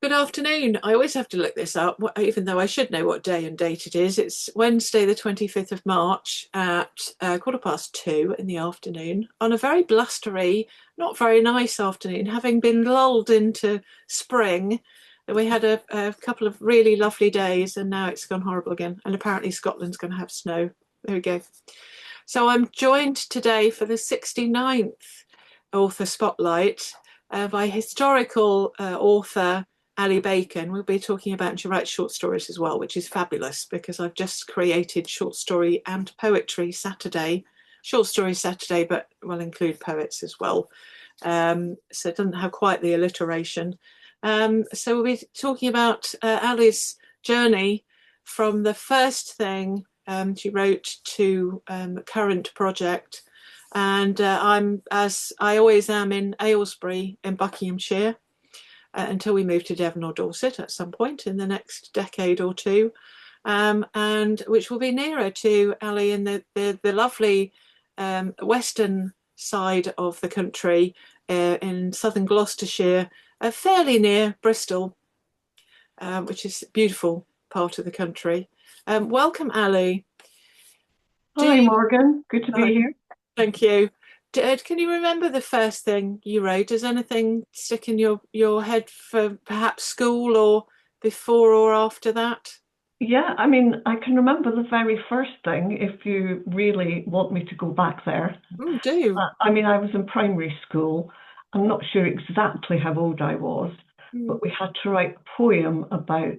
Good afternoon. I always have to look this up, even though I should know what day and date it is. It's Wednesday, the 25th of March at 2:15 in the afternoon on a very blustery, not very nice afternoon, having been lulled into spring. We had a couple of really lovely days and now it's gone horrible again. And apparently Scotland's going to have snow. There we go. So I'm joined today for the 69th Author Spotlight by historical author Ali Bacon. We'll be talking about, and she writes short stories as well, which is fabulous because I've just created short story and poetry Saturday, short story Saturday, but will include poets as well. So it doesn't have quite the alliteration. So we'll be talking about Ali's journey from the first thing she wrote to current project. And I'm, as I always am, in Aylesbury in Buckinghamshire until we move to Devon or Dorset at some point in the next decade or two, and which will be nearer to Ali in the lovely western side of the country in southern Gloucestershire, fairly near Bristol, which is a beautiful part of the country. Welcome, Ali. Hi, Morgan. Good to Hi, be here. thank you. Can you remember the first thing you wrote? Does anything stick in your head for perhaps school or before or after that? Yeah, I mean, I can remember the very first thing if you really want me to go back there. Do. I mean, I was in primary school. I'm not sure exactly how old I was, Mm. but we had to write a poem about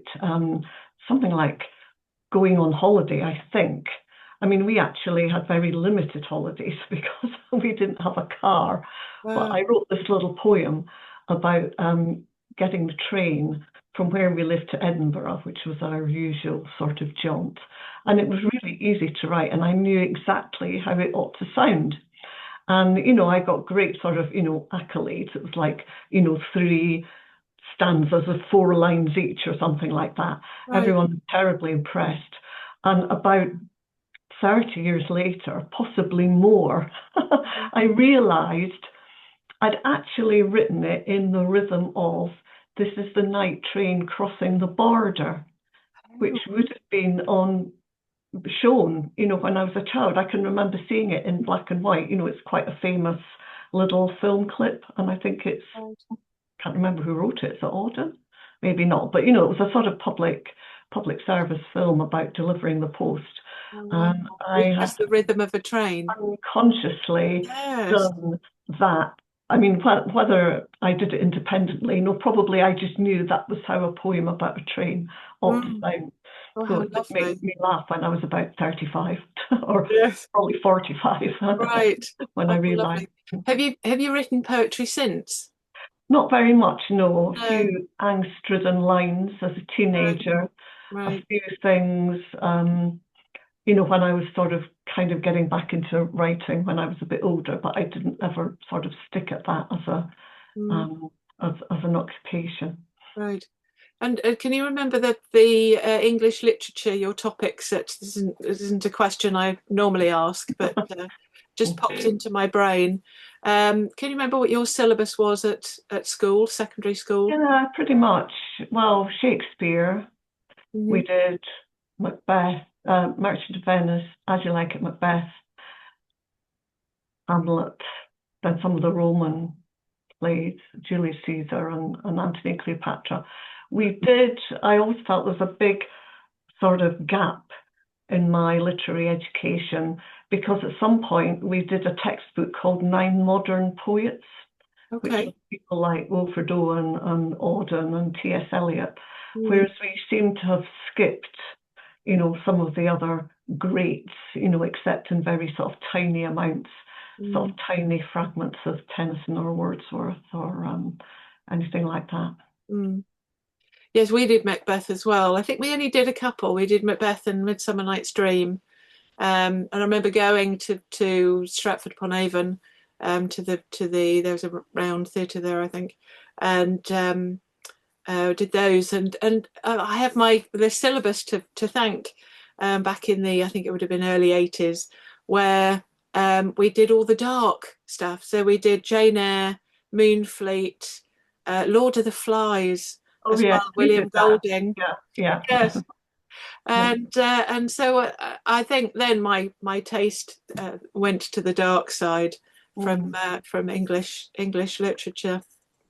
something like going on holiday, I think. I mean, we actually had very limited holidays because we didn't have a car. But Wow. I wrote this little poem about getting the train from where we lived to Edinburgh, which was our usual sort of jaunt. And it was really easy to write, and I knew exactly how it ought to sound. And, I got great sort of, accolades. It was like, three stanzas of four lines each or something like that. Right. Everyone was terribly impressed. And about 30 years later, possibly more, I realized I'd actually written it in the rhythm of This is the night train crossing the border, which would have been on shown, when I was a child. I can remember seeing it in black and white. It's quite a famous little film clip, and I think it's, Oh, can't remember who wrote it. Is it Auden? Maybe not, but it was a sort of public service film about delivering the post. wow. And It's I had just the rhythm of a train. unconsciously Yes. done that. I mean, whether I did it independently, no, probably I just knew that was how a poem about a train ought to Mm. sound. Oh, So how it did make lovely. me laugh when I was about 35 or Yes. probably 45 Right. when I Oh, realised. lovely. Have you written poetry since? Not very much, no. A No. few angst-ridden lines as a Right. teenager, a Right. few things. When I was sort of kind of getting back into writing when I was a bit older, but I didn't ever sort of stick at that as a Mm. um, as an occupation. Right. And can you remember the English literature, your topics? This isn't a question I normally ask, but just popped into my brain. Can you remember what your syllabus was at school, secondary school? Yeah, pretty much. Well, Shakespeare, we Hmm. did Macbeth, Merchant of Venice, As You Like It, Macbeth, Hamlet, then some of the Roman plays, Julius Caesar and Antony and Cleopatra. We did, I always felt there was a big sort of gap in my literary education because at some point we did a textbook called Nine Modern Poets, which Okay. was people like Wilfred Owen and Auden and T.S. Eliot, Mm. whereas we seem to have skipped, some of the other greats, except in very sort of tiny amounts, sort Mm. of tiny fragments of Tennyson or Wordsworth or anything like that. Mm. Yes, we did Macbeth as well. I think we only did a couple. We did Macbeth and Midsummer Night's Dream. And I remember going to Stratford upon Avon, to the there was a round theatre there, I think, and did those. And I have the syllabus to thank, back in the, I think it would have been early 80s, where we did all the dark stuff. So we did Jane Eyre, Moonfleet, Lord of the Flies. Oh as well, yes, we did William that. Golding. Yeah, yeah. Yes. Yeah. And so I think then my taste went to the dark side Mm. from English literature.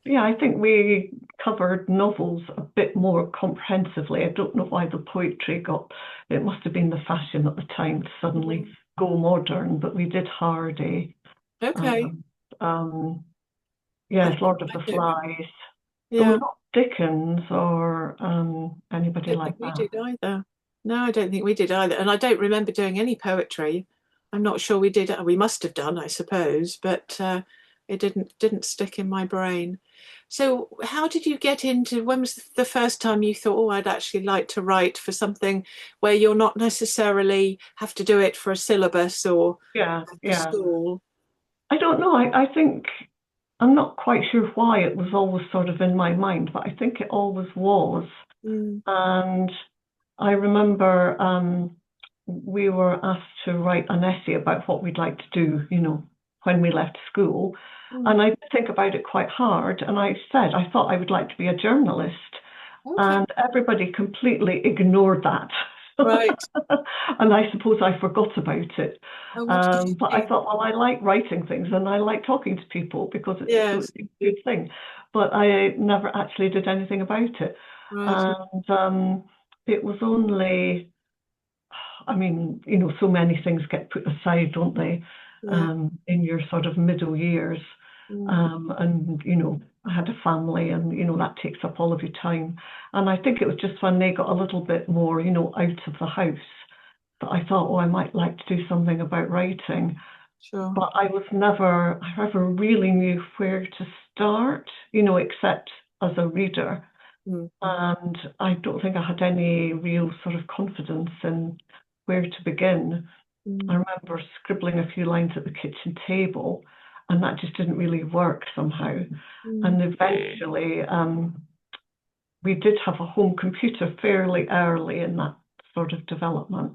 Yeah, I think we covered novels a bit more comprehensively. I don't know why the poetry got, it must have been the fashion at the time to suddenly Mm. go modern, but we did Hardy, Okay. um, um, I, yes, Lord of I the don't think, Flies, though yeah, not Dickens or I anybody don't think like we that. did either. No, I don't think we did either. And I don't remember doing any poetry. I'm not sure we did. We must have done, I suppose, but it didn't stick in my brain. So, how did you get into? When was the first time you thought, "Oh, I'd actually like to write for something where you're not necessarily have to do it for a syllabus or Yeah, for yeah. school?" I don't know. I think I'm not quite sure why it was always sort of in my mind, but I think it always was. Mm, And I remember we were asked to write an essay about what we'd like to do, when we left school. mm, And I did think about it quite hard. And I said I thought I would like to be a journalist. okay, And everybody completely ignored that. right. And I suppose I forgot about it. And what did you But I do? thought, well, I like writing things and I like talking to people because so Yes, it's a good thing. But I never actually did anything about it. right. And it was only, I mean, so many things get put aside, don't they, Yeah. in your sort of middle years. Mm, And, I had a family and, that takes up all of your time. And I think it was just when they got a little bit more, out of the house that I thought, oh, I might like to do something about writing. sure. But I never really knew where to start, except as a reader. Mm, And I don't think I had any real sort of confidence in where to begin. I mm, remember scribbling a few lines at the kitchen table, and that just didn't really work somehow. mm, And eventually, we did have a home computer fairly early in that sort of development.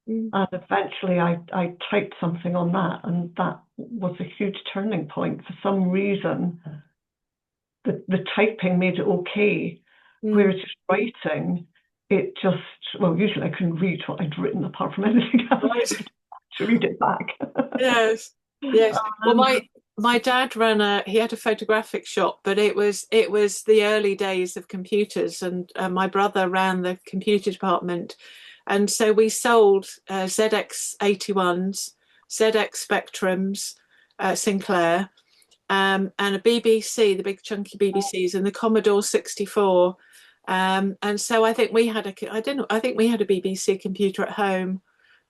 mm, And eventually, I typed something on that, and that was a huge turning point. For some reason, the typing made it okay, mm. whereas just writing, it just, well, usually I couldn't read what I'd written apart from anything else. Right. To read it back. Yes. Yes. Well, um, my dad ran he had a photographic shop, but it was the early days of computers, and my brother ran the computer department, and so we sold ZX81s, ZX Spectrums, Sinclair, and a BBC, the big chunky BBCs, and the Commodore 64. And so I think we had I didn't, I think we had a BBC computer at home.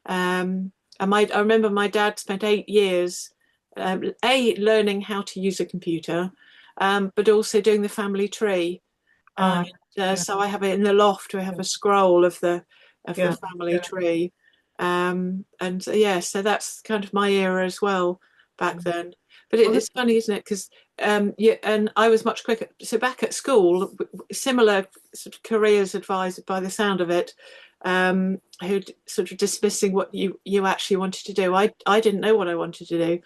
And I remember my dad spent 8 years, learning how to use a computer, but also doing the family tree. And uh, yeah, so I have it in the loft. We have a scroll of the yeah, family tree. And so, yeah, so that's kind of my era as well back then. But well, it's funny, isn't it? Because yeah, and I was much quicker. So back at school, similar sort of careers advised by the sound of it, who sort of dismissing what you actually wanted to do. I didn't know what I wanted to do,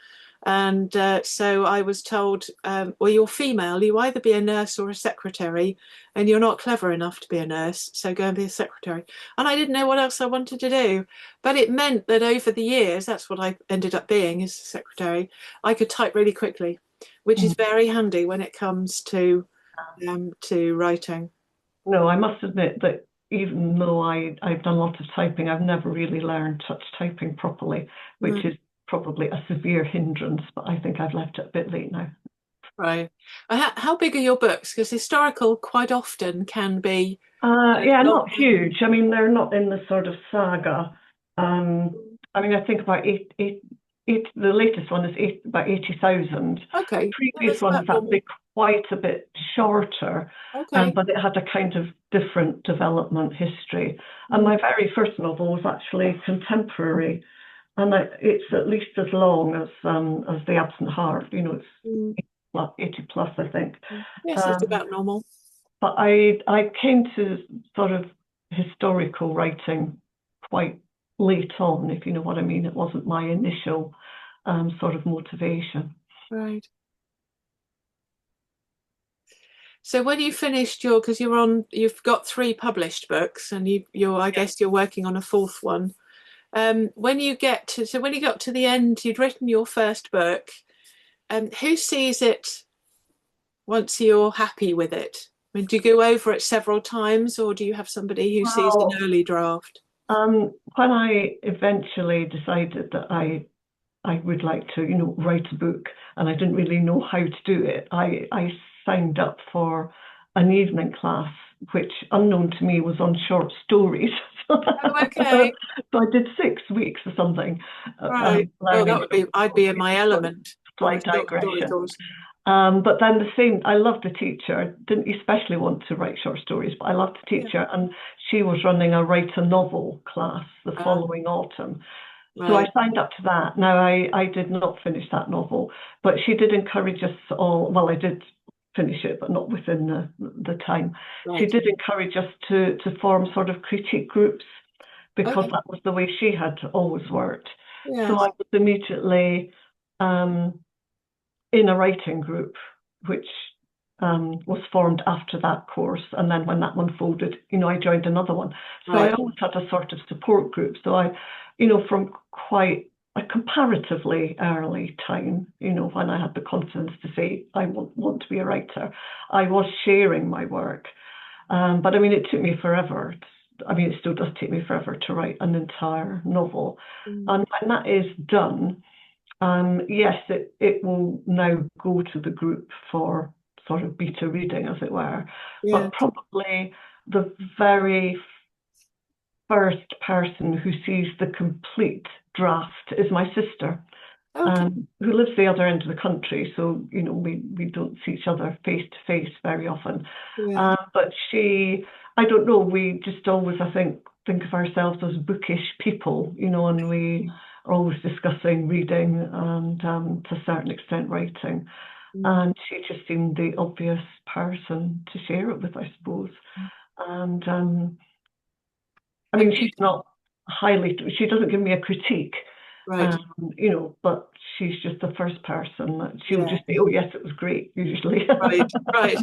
and so I was told, well, you're female. You either be a nurse or a secretary, and you're not clever enough to be a nurse, so go and be a secretary. And I didn't know what else I wanted to do, but it meant that over the years, that's what I ended up being as a secretary. I could type really quickly, which is very handy when it comes to writing. no, I must admit that even though I've done lots of typing, I've never really learned touch typing properly, which Mm, is probably a severe hindrance, but I think I've left it a bit late now. right. How big are your books? Because historical quite often can be Yeah, not longer. huge. I mean, they're not in the sort of saga. I mean, I think about the latest one is about 80,000. Okay, yeah, Previous that's one about was normal. actually quite a bit shorter, Okay. but it had a kind of different development history. And Mm, my very first novel was actually contemporary, and it's at least as long as The Absent Heart. mm, It's 80 plus, I think. mm. Yes, that's Um, about normal. but I came to sort of historical writing quite late on, if you know what I mean. It wasn't my initial sort of motivation. Right. So when you finished your, because you've got three published books, and I guess you're working on a fourth one. When you get to, so when you got to the end, you'd written your first book. Who sees it once you're happy with it? I mean, do you go over it several times, or do you have somebody who sees an Well, early draft? when I eventually decided that I would like to, write a book, and I didn't really know how to do it, I signed up for an evening class, which, unknown to me, was on short stories. Oh, okay. So I did 6 weeks or something, Right. Oh, that learning would be, I'd be in my element on a slight short story digression. course. But then I loved the teacher. I didn't especially want to write short stories, but I loved the Yeah. teacher, and she was running a write a novel class the Uh, following autumn. So I right. signed up to that. Now, I did not finish that novel, but she did encourage us all. Well, I did finish it, but not within the time. She Right. did encourage us to form sort of critique groups, because Okay. that was the way she had always worked. So I Yes. was immediately um, in a writing group, which was formed after that course. And then when that one folded, I joined another one. So I Right. always had a sort of support group. So from quite a comparatively early time, when I had the confidence to say I want to be a writer, I was sharing my work. But I mean, it took me forever. I mean, it still does take me forever to write an entire novel. Mm. And when that is done, yes, it will now go to the group for sort of beta reading, as it were. Yeah. But probably the very first person who sees the complete draft is my sister, Okay. who lives the other end of the country. So, we don't see each other face to face very often. Yeah. But I don't know, we just always, I think of ourselves as bookish people, and we are always discussing reading and, to a certain extent, writing. Mm. And she just seemed the obvious person to share it with, I suppose. And I And mean, she doesn't give me a critique, right. um, but she's just the first person that she will Yeah. just say, "Oh, yes, it was great," usually. Right. Right.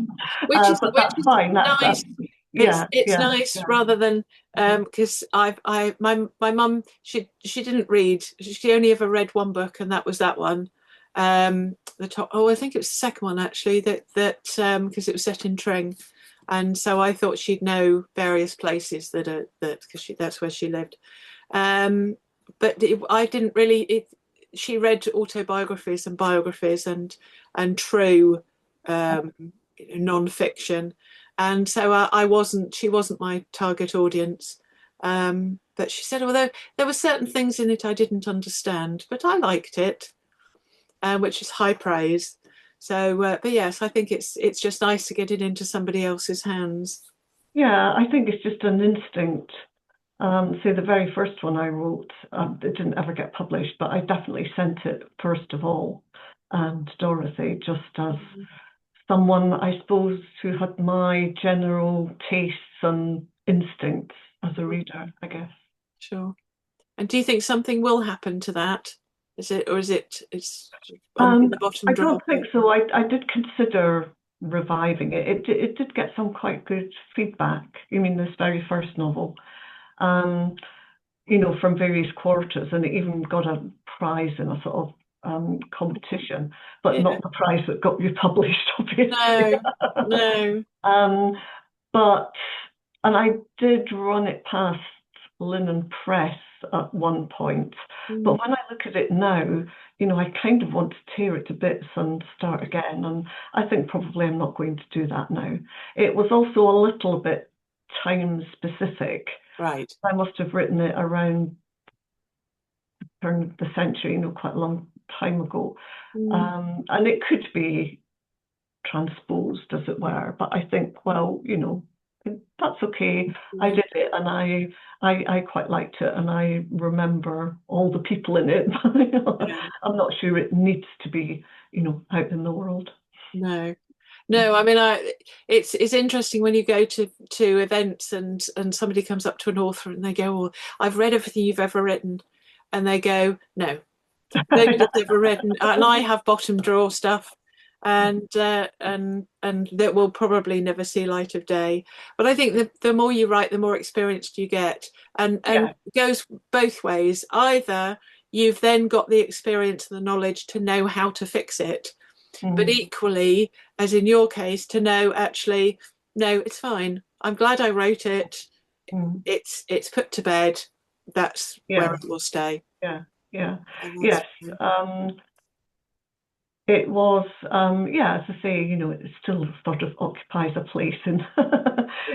Which is But which that's is fine. That's nice. It's yeah, it's yeah, nice yeah. rather than because my mum, she didn't read. She only ever read one book, and that was that one. The top, I think it was the second one actually, that because it was set in Tring, and so I thought she'd know various places that because that's where she lived. Um, but I didn't really. She read autobiographies and biographies and true non-fiction, and so I wasn't. She wasn't my target audience. But she said, although there were certain things in it I didn't understand, but I liked it, which is high praise. So, but yes, I think it's just nice to get it into somebody else's hands. Yeah, I think it's just an instinct. So the very first one I wrote, it didn't ever get published, but I definitely sent it first of all, to Dorothy, just as someone, I suppose, who had my general tastes and instincts as a reader, I guess. Sure. And do you think something will happen to that? Is it, or is it's in Um, the bottom I drawer? don't think so. I did consider reviving it. It did get some quite good feedback. You mean this very first novel? Um, from various quarters, and it even got a prize in a sort of competition, but Yeah. not the prize that got you published, obviously. No, no. um, but and I did run it past Linen Press at one point, but Mm. when I look at it now, I kind of want to tear it to bits and start again, and I think probably I'm not going to do that now. It was also a little bit time specific. Right. I must have written it around the turn of the century, quite a long time ago. Mm. And it could be transposed, as it were. But I think, well, that's okay. I Yeah. did it, and I quite liked it, and I remember all the people in it. Yeah. I'm not sure it needs to be, out in the world. No. No, I mean, it's interesting when you go to events and somebody comes up to an author and they go, "Well, I've read everything you've ever written," and they go, "No, nobody's ever written," and I have bottom drawer stuff, and that will probably never see light of day. But I think the more you write, the more experienced you get, and Yeah. it goes both ways. Either you've then got the experience and the knowledge to know how to fix it, but Mm, equally, as in your case, to know actually, no, it's fine. I'm glad I wrote it. mm. It's put to bed. That's where Yeah. it will stay, Yeah. Yeah. and that's Yes. fine. It was, yeah, as I say, it still sort of occupies a place in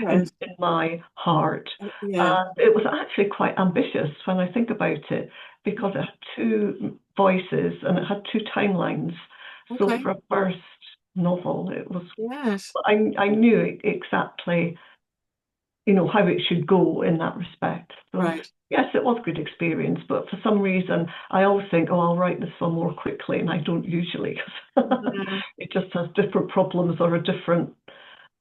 Yes. in my heart. Yeah. And it was actually quite ambitious when I think about it, because it had two voices and it had two timelines. So Okay. for a first novel, it was, Yes. I knew exactly how it should go in that respect. So Right. yes, it was good experience, but for some reason I always think, oh, I'll write this one more quickly, and I don't usually. No. It just has different problems or a different,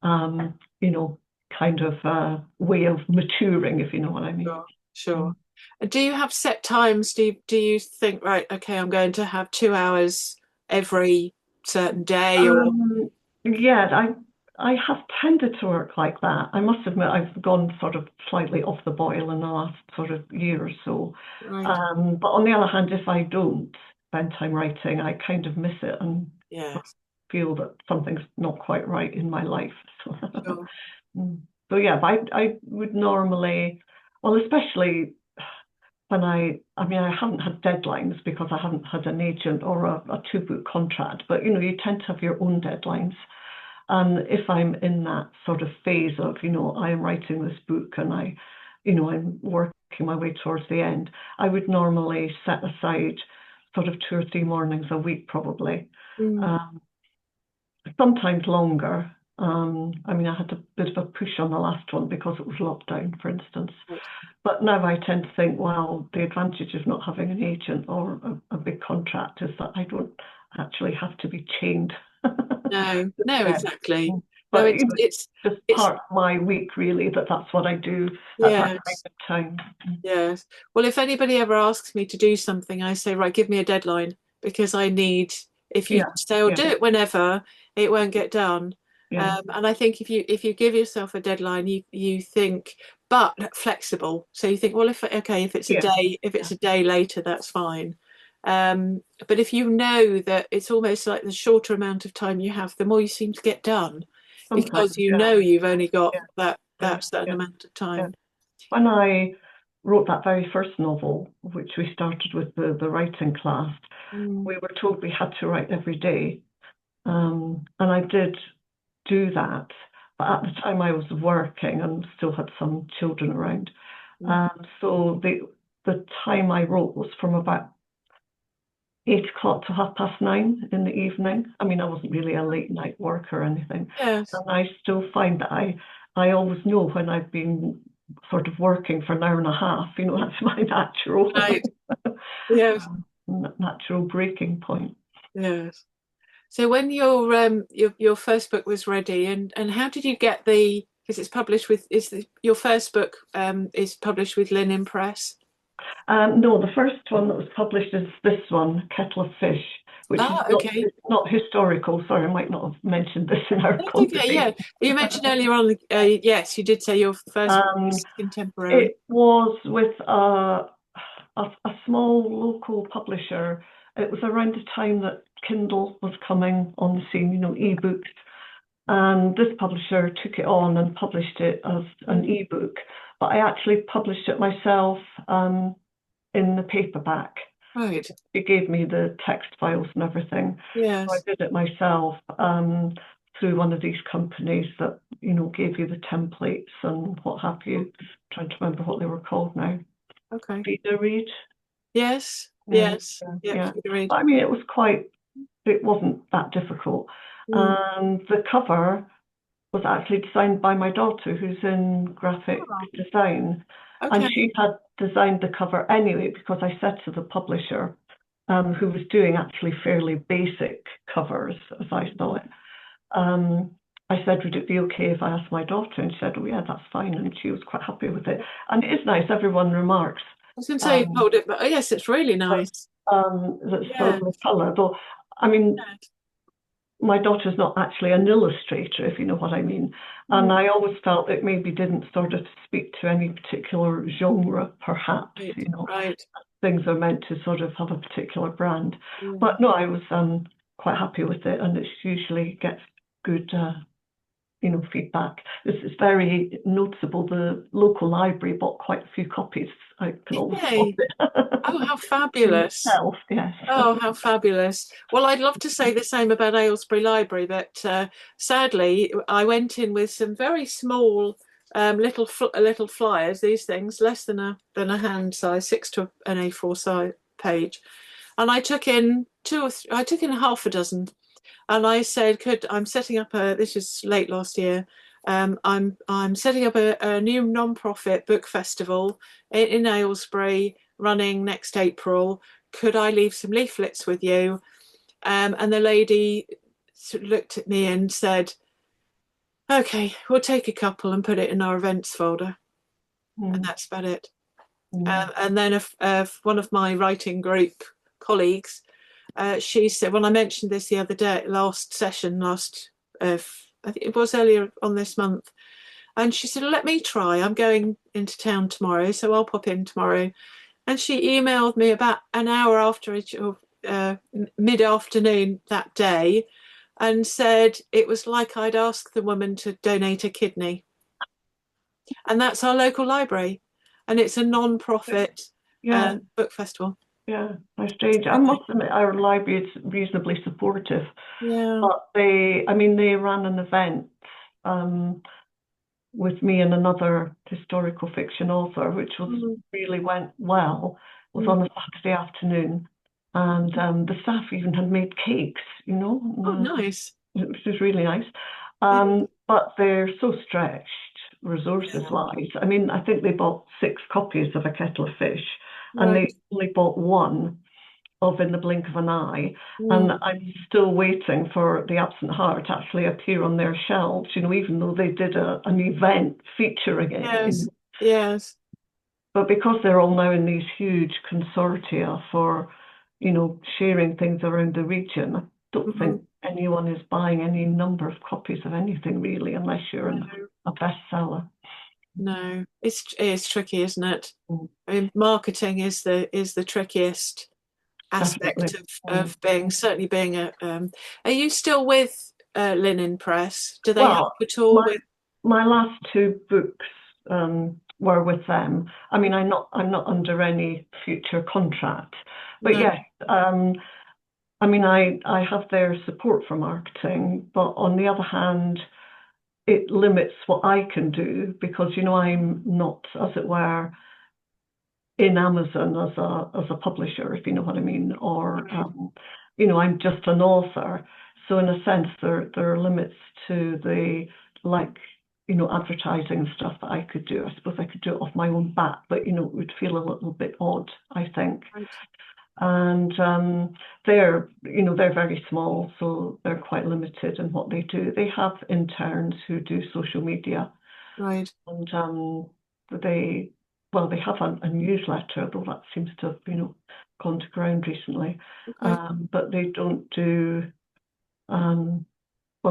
um, you know, kind of way of maturing, if you know what I mean. Sure. Sure. Mm. And do you have set times? Do you think, right, okay, I'm going to have 2 hours every certain day, or Yeah, I have tended to work like that. I must admit I've gone sort of slightly off the boil in the last sort of year or so. right? But on the other hand, if I don't spend time writing, I kind of miss it and Yes. feel that something's not quite right in my life. So, Sure. mm. So yeah, but I would normally, well, especially when I mean, I haven't had deadlines because I haven't had an agent or a two-book contract, but you tend to have your own deadlines. And if I'm in that sort of phase of, I am writing this book and I'm working my way towards the end, I would normally set aside sort of 2 or 3 mornings a week, probably. Mm. Um, Sometimes longer. I mean, I had a bit of a push on the last one because it was lockdown, for instance. Right. But now I tend to think, well, the advantage of not having an agent or a big contract is that I don't actually have to be chained. No, no, Yeah. exactly. No, But it's just it's part of my week, really, that's what I do at that kind yes, of time. yes. Well, if anybody ever asks me to do something, I say, right, give me a deadline because I need. If you Yeah, say, "I'll yeah, do it whenever," it won't get done. yeah, And I think if you give yourself a deadline, you think, but flexible. So you think, well, if it's a yeah, day, if yeah. it's a day later, that's fine. But if you know that it's almost like the shorter amount of time you have, the more you seem to get done, because Sometimes, you yeah, know you've only got yeah, that yeah, that certain yeah, amount of yeah. time. When I wrote that very first novel, which we started with the writing class, Mm, we were told we had to write every day. And I did do that, but at the time I was working and still had some children around. mm, So the time I wrote was from about 8 o'clock to 9:30 in the evening. I mean, I wasn't really a late night worker or anything. yes, And I still find that I always know when I've been sort of working for an hour and a half, that's my natural right, yes, natural breaking point. yes. So when your first book was ready, and how did you get the because it's published with your first book is published with Linen Press? No, the first one that was published is this one, Kettle of Fish, which is Ah, not okay. not historical. Sorry, I might not have mentioned this in our That's okay. Yeah, conversation. you mentioned earlier on. Yes, you did say your first book Um, is contemporary. it was with a small local publisher. It was around the time that Kindle was coming on the scene, ebooks. And this publisher took it on and published it as an Mm, ebook. But I actually published it myself in the paperback. right. They gave me the text files and everything. So I Yes. did it myself through one of these companies that, gave you the templates and what have you. I'm trying to remember what they were called now. Okay. Reader Read. Yes. Yeah, Yes. yeah, Yeah. yeah. Read. But I mean, it wasn't that difficult. Mm. And the cover was actually designed by my daughter, who's in graphic Oh, design. And okay. she had designed the cover anyway, because I said to the publisher, who was doing actually fairly basic covers, as I saw it, um, I said, would it be okay if I asked my daughter? And she said, oh, yeah, that's fine. And she was quite happy with it. And it is nice, everyone remarks I was going to say you um, hold it, but yes, it's really that, nice. that's so Yes. lovely colour. Though, I mean, Yes. my daughter's not actually an illustrator, if you know what I mean. And Mm, I always felt it maybe didn't sort of speak to any particular genre, perhaps, right, you know, right. things are meant to sort of have a particular brand. Yeah. But no, I was quite happy with it, and it usually gets good, feedback. This is very noticeable. The local library bought quite a few copies. I can Did almost spot they? it Oh, how in the fabulous. shelf, yes. Oh, how fabulous. Well, I'd love to say the same about Aylesbury Library, but sadly, I went in with some very small little flyers, these things, less than a hand size, six to an A4 size page. And I took in I took in half a dozen. And I said, I'm setting up this is late last year. I'm setting up a new non-profit book festival in Aylesbury running next April. Could I leave some leaflets with you? And the lady sort of looked at me and said, okay, we'll take a couple and put it in our events folder. And Mm, that's about it. mm, And then one of my writing group colleagues, she said, when I mentioned this the other day, uh, I think it was earlier on this month, and she said, let me try. I'm going into town tomorrow, so I'll pop in tomorrow. And she emailed me about an hour after it, or mid afternoon that day, and said it was like I'd asked the woman to donate a kidney. And that's our local library. And it's a non profit yeah, book festival. yeah. How strange. I must admit, our library is reasonably supportive, Yeah. but they ran an event um, with me and another historical fiction author, which Mm, really went well. It was mm. on a Saturday afternoon, and the staff even had made cakes, Oh, nice. which was really nice. Yeah. But they're so stretched resources wise. I mean, I think they bought 6 copies of A Kettle of Fish, and Right. they only bought one of In the Blink of an Eye. And Mm. I'm still waiting for The Absent Heart to actually appear on their shelves, even though they did an event featuring it. Yes. Yes. But because they're all now in these huge consortia for, sharing things around the region, I don't Mhm. think anyone is buying any number of copies of anything really, unless you're No. a bestseller. No. It's tricky, isn't it? Mm, I mean, marketing is the trickiest definitely. aspect Mm. of being certainly being a. Are you still with Linen Press? Do they help Well, at all my with? my last 2 books were with them. I mean, I'm not under any future contract, but No. yes, I mean, I have their support for marketing, but on the other hand, it limits what I can do because I'm not, as it were, in Amazon as a publisher, if you know what I mean, or Right. I'm just an author. So in a sense, there are limits to the like advertising and stuff that I could do. I suppose I could do it off my own bat, but it would feel a little bit odd, I think. Right. And they're very small, so they're quite limited in what they do. They have interns who do social media, Right. and they they have a newsletter, though that seems to have gone to ground recently. Okay. But they don't do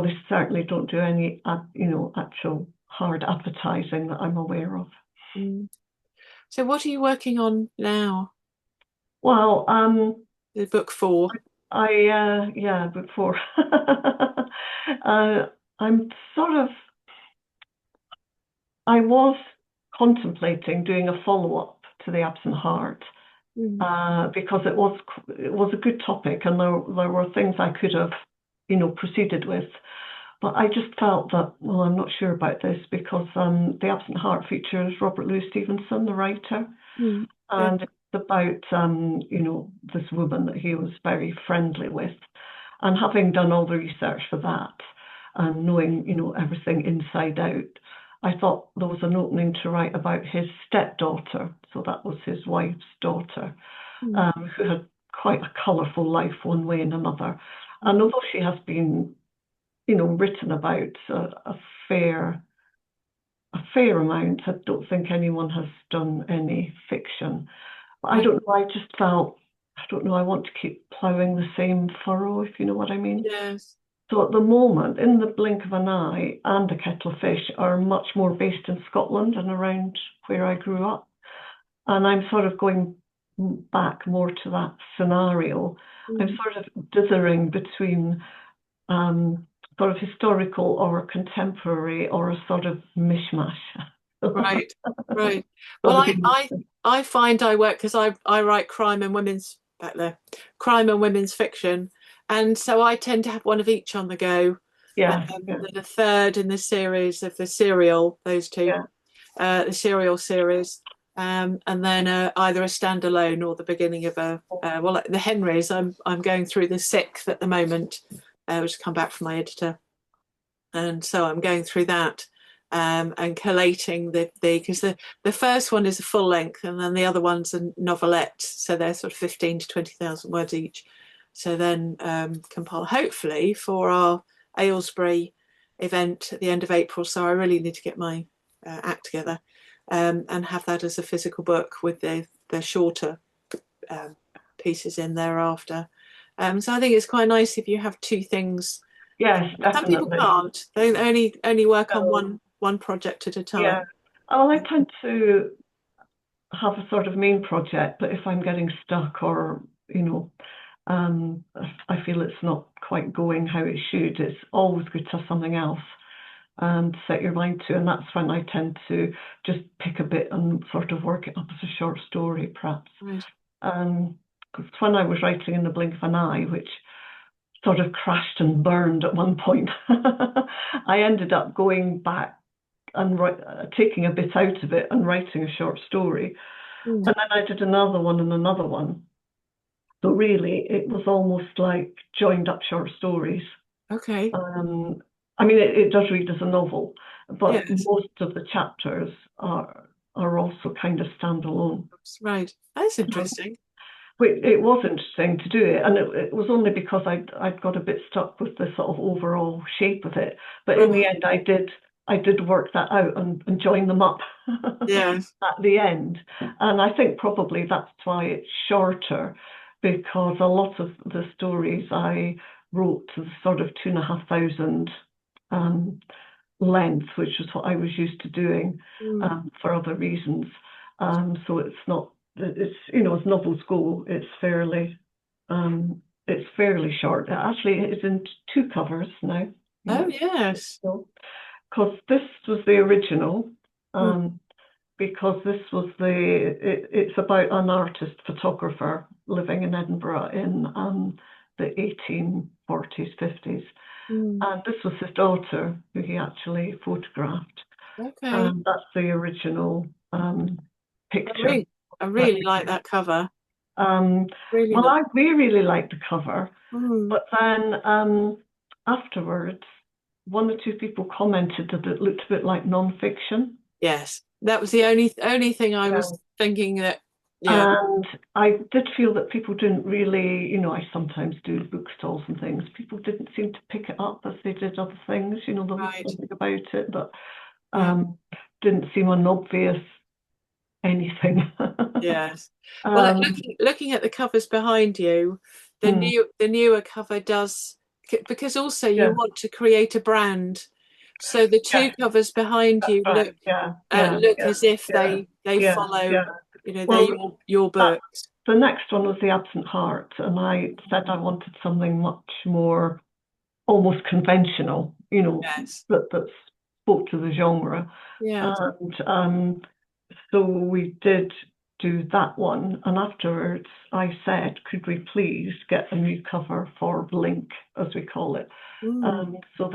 they certainly don't do any actual hard advertising that I'm aware of. Mm. So, what are you working on now? Well, The book four. yeah, before I'm sort of I was contemplating doing a follow-up to The Absent Heart, Mm. because it was a good topic and there were things I could have proceeded with. But I just felt that, well, I'm not sure about this because The Absent Heart features Robert Louis Stevenson, the writer, Mm. Yeah. and it's about this woman that he was very friendly with. And having done all the research for that and knowing everything inside out, I thought there was an opening to write about his stepdaughter. So that was his wife's daughter, Mm. who had quite a colourful life one way and another. And although she has been written about fair a fair amount. I don't think anyone has done any fiction. But I Right. don't know. I just felt, I don't know. I want to keep ploughing the same furrow, if you know what I mean. Yes. So at the moment, In the Blink of an Eye and A Kettle of Fish are much more based in Scotland and around where I grew up. And I'm sort of going back more to that scenario. I'm Mm. sort of dithering between sort of historical or contemporary or a sort of mishmash. Right, right. Sort Well, of I find I work because I write crime and women's back there, crime and women's fiction, and so I tend to have one of each on the go. yeah, yeah, The third in the series of the serial, those two, yeah. the serial series, and then either a standalone or the beginning of a well, like the Henrys. I'm going through the sixth at the moment, which has come back from my editor, and so I'm going through that. And collating the because the first one is a full length and then the other one's a novelette, so they're sort of 15 to 20,000 words each. So then compile hopefully for our Aylesbury event at the end of April. So I really need to get my act together and have that as a physical book with the shorter um, pieces in thereafter. So I think it's quite nice if you have two things. Yes, Some people definitely. can't. They only work on So, one project at a time. yeah. Well, I tend to have a sort of main project, but if I'm getting stuck or, um, I feel it's not quite going how it should, it's always good to have something else and set your mind to. And that's when I tend to just pick a bit and sort of work it up as a short story, perhaps. Right. 'Cause when I was writing In the Blink of an Eye, which sort of crashed and burned at one point, I ended up going back and taking a bit out of it and writing a short story. Mm. And then I did another one and another one. So really, it was almost like joined up short stories. Okay. Um, I mean, it does read as a novel, but Yes. most of the chapters are also kind of standalone. Right. That's interesting. It was interesting to do it, and it was only because I'd got a bit stuck with the sort of overall shape of it. But in the Right. end, I did work that out and join them up Yes. at the end. And I think probably that's why it's shorter, because a lot of the stories I wrote to the sort of 2,500 um, length, which is what I was used to doing Mm. for other reasons. So it's not, it's, as novels go, it's fairly short. Actually, it's in two covers now. Oh Yeah. yes. So, because this was the original, Mm. because this was it's about an artist photographer living in Edinburgh in the 1840s, 50s. Mm. And this was his daughter who he actually photographed. Okay. And that's the original I picture. really, I That really we like did. that cover. Um, Really well, nice. we really liked the cover, Mm. but then afterwards, one or two people commented that it looked a bit like non-fiction. Yes. That was the only thing I Yeah. was thinking that. Yeah. And I did feel that people didn't really, I sometimes do bookstalls and things. People didn't seem to pick it up as they did other things. There was Right. something about it that Yeah. didn't seem an obvious anything. Yes. Well, um, looking at the covers behind you, mm, the newer cover does because also you yeah, want to create a brand. So the two yes, covers behind that's you right. Yeah, yeah, look yeah, as if yeah, they yeah, follow, yeah. they're Well, your that books. the next one was The Absent Heart, and I said I wanted something much more almost conventional, Yes. that spoke to the genre. Yes. And so we did do that one. And afterwards, I said, could we please get a new cover for Blink, as we call it? Mm. So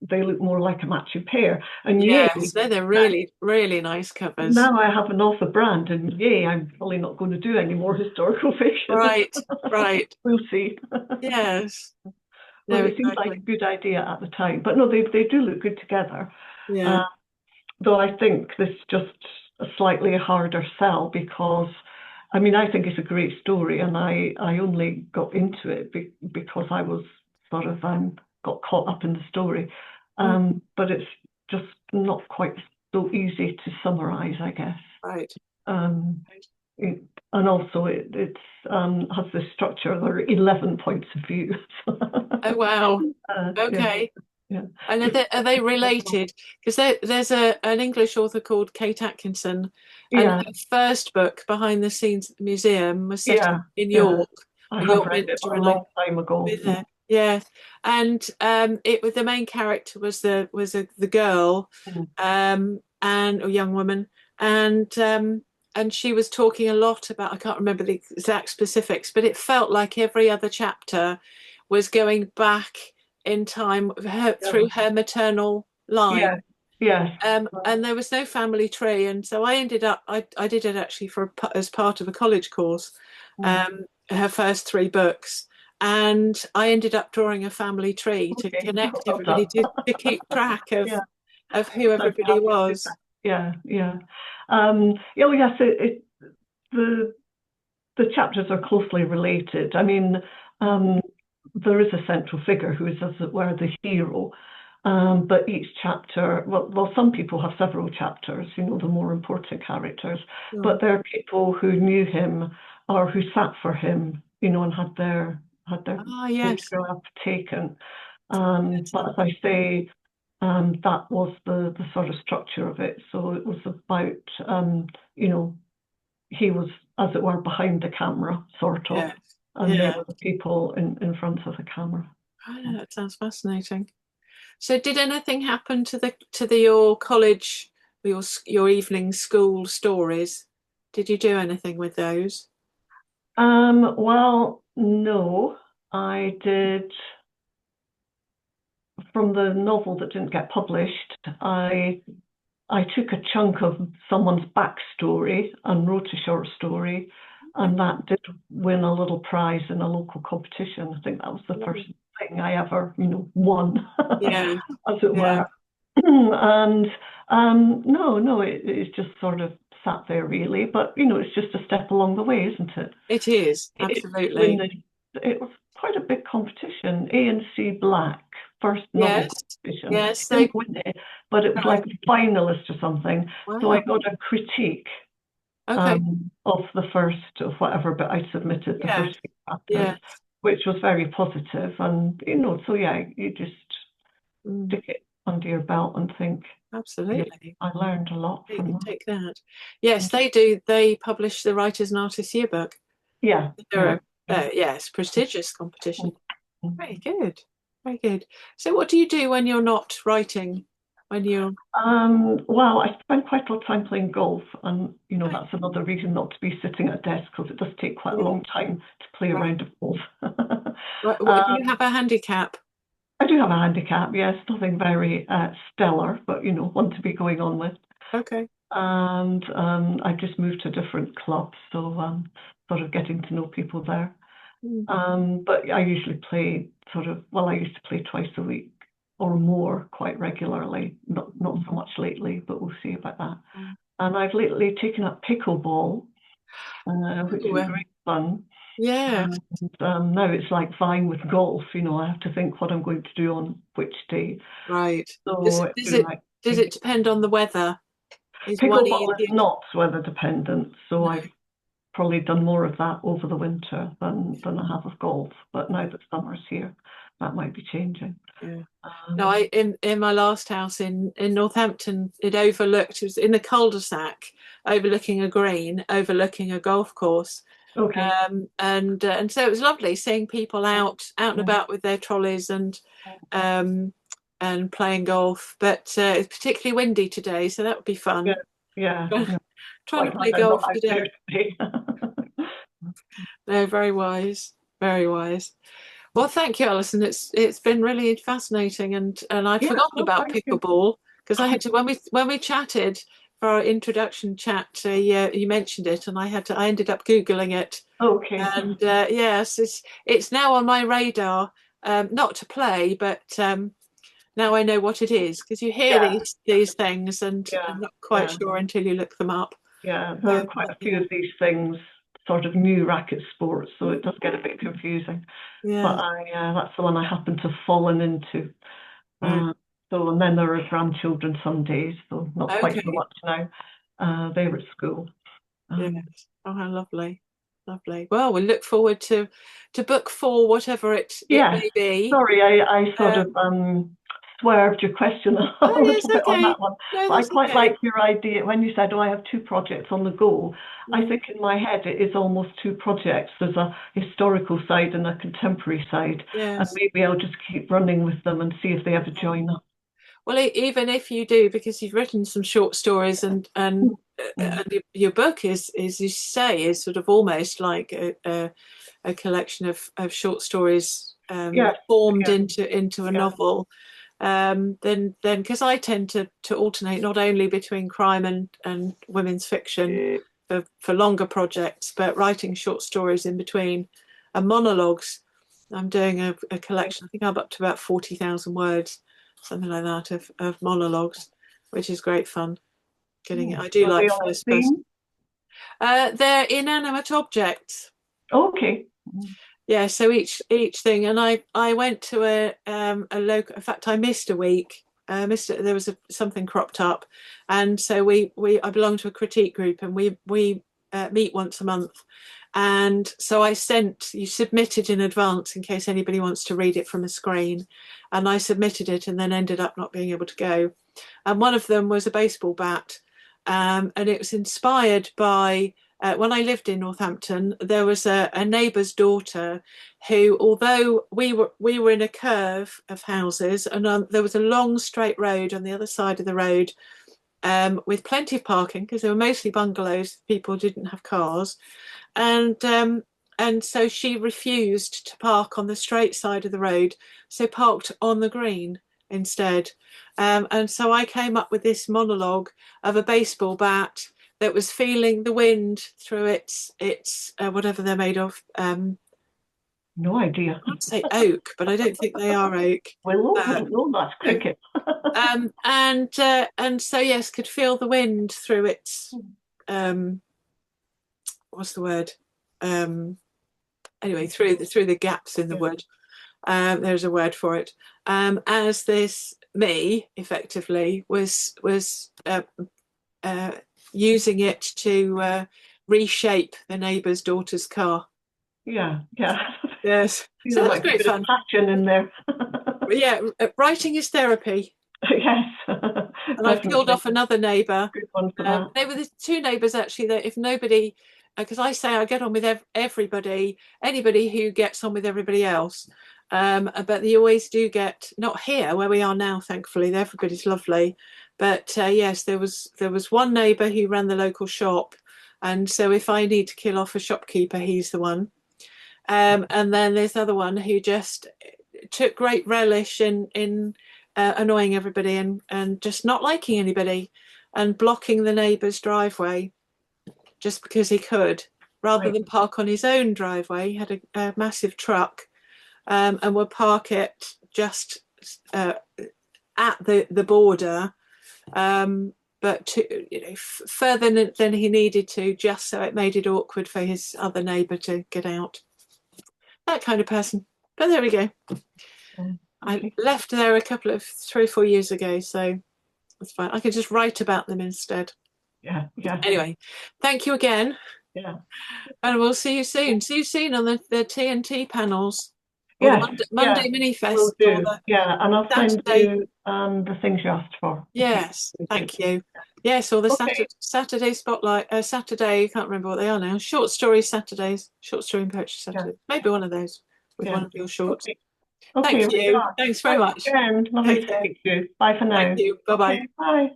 they look more like a matching pair. And yay, Yes. They're really, really nice covers. now I have an author brand, and yay, I'm probably not going to do any more historical fiction. Right. Right. We'll see. Yes. But No, it seemed like a exactly. good idea at the time. But no, they do look good together. Yeah. Uh, though I think this is just a slightly harder sell because, I mean, I think it's a great story, and I only got into it because I was sort of got caught up in the story. Mm. But it's just not quite so easy to summarize, I guess. Right. Um, Right. and also it's has this structure. There are 11 points of view. Oh wow. Yeah, Okay. yeah, And are they related? Because there's an English author called Kate Atkinson, and yeah, her first book, Behind the Scenes at the Museum, was set yeah, in yeah. York, I and have York read it, Minster, but a and I've long time ago. been there. Yeah, and it was the main character was the girl, Mm. and a young woman, and she was talking a lot about, I can't remember the exact specifics, but it felt like every other chapter was going back in time through Yeah, her maternal line. yeah, yes. And there was no family tree, and so I ended up I did it actually as part of a college course, Mm. um, her first three books, and I ended up drawing a family tree to Okay, connect well everybody, done. to keep track Yeah, of who nice to everybody have you do that. was. Yeah, yeah. Yeah, well, yes, the the chapters are closely related. I mean, um, there is a central figure who is, as it were, the hero. But each chapter, well, some people have several chapters, the more important characters, Mm. but there are people who knew him or who sat for him, and had their Ah, yes. photograph taken. Yes. But as I say, that was the sort of structure of it. So it was about, you know, he was, as it were, behind the camera, sort of, Yes. and they Yeah. were the people in front of the camera. Oh, no, that sounds fascinating. So, did anything happen to your college, your evening school stories? Did you do anything with those? Well, no, I did from the novel that didn't get published. I took a chunk of someone's backstory and wrote a short story, Okay. and that did win a little prize in a local competition. I think that was the first Lovely. thing I ever, won, Yeah, as it yeah, were. And no, no, it's just sort of sat there really. But it's just a step along the way, isn't it? it is It, when absolutely. it was quite a big competition. ANC Black first novel Yes, competition. yes, Didn't they. win it, but it was like Right. a finalist or something. So I Wow. got a critique Okay. of the first of whatever bit I submitted, the Yeah, first few chapters, yeah, which was very positive. And so yeah, you just mm, stick it under your belt and think, yeah, absolutely. I learned a lot You from can that. take that. Yes, they do. They publish the Writers and Artists Yearbook. Yeah, They're yeah. a, yes, prestigious competition. Mhm. Very good. Very good. So, what do you do when you're not writing? When you're Well, I spend quite a lot of time playing golf, and okay, that's another reason not to be sitting at a desk because it does take quite a yeah, long time to play a right. round of golf. Do you um, have a handicap? I do have a handicap, yes, nothing very stellar, but one to be going on with. Okay. And I've just moved to a different club, so sort of getting to know people there. Mm, But I usually play I used to play twice a week or more quite regularly. Not so much lately, but we'll see about that. mm. And I've lately taken up pickleball, which Ooh, is great fun. yeah, And now it's like vying with golf. I have to think what I'm going to do on which day. right. Does So it, it's does been it like does it depend on the weather? Is one pickleball is easier? not weather dependent. So No. I've probably done more of that over the winter than I have of golf. But now that summer's here, that might be changing. Yeah. No, Um, in my last house in Northampton, it was in a cul-de-sac overlooking a green, overlooking a golf course. okay. And so it was lovely seeing people out and Yeah, about with their trolleys um and playing golf. But it's particularly windy today, so that would be yeah, fun. yeah. Yeah. Trying to Quite glad play I'm not golf out today. there today. No, very wise, very wise. Well, thank you, Alison. It's been really fascinating, and I'd Yeah, forgotten no, about thank you. pickleball because I had to when we chatted for our introduction chat. Yeah, you mentioned it, and I ended up googling it, Okay. and yes, it's now on my radar. Not to play, but now I know what it is because you hear Yeah, these things, and yeah, I'm not quite yeah, sure until you look them up. yeah. There are quite But a few of these things, sort of new racket sports, so it does get a bit confusing. But yeah, that's the one I happen to have fallen into. right. Uh, and then there are grandchildren some days, though not quite so Okay. much now. They're at school. Yes. Oh, how lovely. Lovely. Well, we look forward to book 4, whatever it Yes. may be. Sorry, I sort of Um, swerved your question a oh, little yes, bit on okay. that one. No, But I that's quite okay. like your idea when you said, "Oh, I have two projects on the go." I Mm, think in my head it is almost two projects. There's a historical side and a contemporary side, and yes. maybe I'll just keep running with them and see if they ever join up. Well, even if you do, because you've written some short stories, Mm. and your book is you say is sort of almost like a collection of short stories Yes, formed yes, into a yes. novel. Then because I tend to alternate not only between crime and women's fiction for longer projects, but writing short stories in between and monologues. I'm doing a collection. I think I'm up to about 40,000 words, something like that, of monologues, which is great fun. Getting it. Hmm. I do Are they like on a first person. theme? They're inanimate objects. Okay. Yeah, so each thing, and I went to a local. In fact, I missed a week. There was something cropped up, and so we I belong to a critique group, and we meet once a month, and so you submitted in advance in case anybody wants to read it from a screen, and I submitted it, and then ended up not being able to go, and one of them was a baseball bat, and it was inspired by when I lived in Northampton, there was a neighbour's daughter who, although we were in a curve of houses, and there was a long straight road on the other side of the road with plenty of parking because they were mostly bungalows. People didn't have cars, and so she refused to park on the straight side of the road, so parked on the green instead. And so I came up with this monologue of a baseball bat that was feeling the wind through its whatever they're made of. No idea. I'd say oak, but I don't think they are oak. Willow? I Uh, don't know. That's cricket. and so yes, could feel the wind through its um, what's the word? Um, anyway, through the gaps in the Yeah. wood. There's a word for it. As this me effectively was uh, using it to reshape the neighbour's daughter's car. Yeah. Yeah. Yes, See, so there that's might be a great bit of fun. passion in there. But yeah, writing is therapy. Yes, And I've killed definitely. off another neighbour. Good one for that. They were the two neighbours actually that if nobody, because I say I get on with everybody, anybody who gets on with everybody else. But you always do get, not here where we are now, thankfully, everybody's lovely. But yes, there was one neighbour who ran the local shop, and so if I need to kill off a shopkeeper, he's the one. And then there's the other one who just took great relish in annoying everybody and just not liking anybody and blocking the neighbour's driveway just because he could, rather Right. than park on his own driveway. He had a massive truck and would park it just uh, at the border, but further than he needed to, just so it made it awkward for his other neighbour to get out. That kind of person. But there we go. I Okay. left there a couple of 3 or 4 years ago, so it's fine. I could just write about them instead. Yeah. Yeah. Anyway, thank you again, Yeah. and we'll see you soon. See you soon on the TNT panels, or the Yes. Monday Yes. Mini Will Fest, or do. the Yeah. And I'll send Saturday. you the things you asked for. Okay. Yes, thank you. Yes, or the Okay. Saturday spotlight. Saturday, I can't remember what they are now. Short story Saturdays, short story and poetry Yeah. Saturdays. Maybe one of those with Yeah. one of your shorts. Okay. Okay. Thank Right you. on. Thanks very Thanks much. again. Lovely Take to care. speak to you. Bye for Thank now. you. Bye bye. Okay. Bye.